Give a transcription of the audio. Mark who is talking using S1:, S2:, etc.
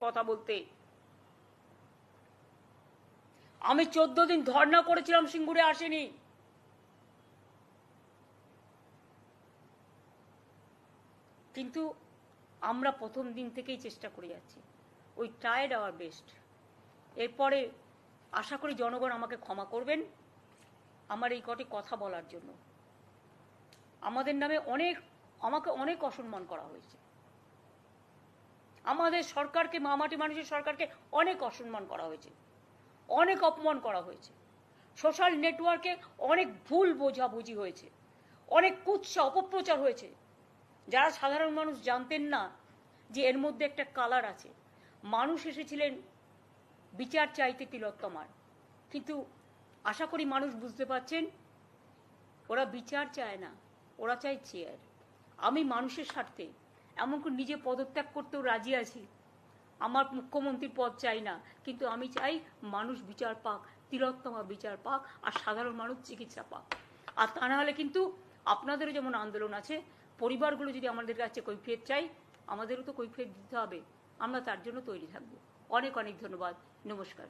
S1: কথা বলতে। আমি 14 দিন ধর্ণা করেছিলাম, সিঙ্গুরে আসেনি। কিন্তু আমরা প্রথম দিন থেকেই চেষ্টা করে যাচ্ছি। We tried our best. এরপরে আশা করি জনগণ আমাকে ক্ষমা করবেন আমার এই কটি কথা বলার জন্য। আমাদের নামে আমাকে অনেক অসম্মান করা হয়েছে। আমাদের সরকারকে, মামাটি মানুষের সরকারকে অনেক অসম্মান করা হয়েছে, অনেক অপমান করা হয়েছে। সোশ্যাল নেটওয়ার্কে অনেক ভুল বোঝাবুঝি হয়েছে, অনেক কুৎসা অপপ্রচার হয়েছে, যারা সাধারণ মানুষ জানতেন না যে এর মধ্যে একটা কালার আছে। মানুষ এসেছিলেন বিচার চাইতে তিলোত্তমার, কিন্তু আশা করি মানুষ বুঝতে পারছেন ওরা বিচার চায় না, ওরা চায় চেয়ার। আমি মানুষের স্বার্থে এমনকি নিজে পদত্যাগ করতেও রাজি আছি। আমার মুখ্যমন্ত্রীর পদ চাই না, কিন্তু আমি চাই মানুষ বিচার পাক, তিলোত্তমা বিচার পাক, আর সাধারণ মানুষ চিকিৎসা পাক। আর তা না হলে কিন্তু আপনাদেরও যেমন আন্দোলন আছে, পরিবারগুলো যদি আমাদের কাছে কৈফিয়ত চাই, আমাদেরও তো কৈফিয়ত দিতে হবে। আমরা তার জন্য তৈরি থাকবো। অনেক অনেক ধন্যবাদ। নমস্কার।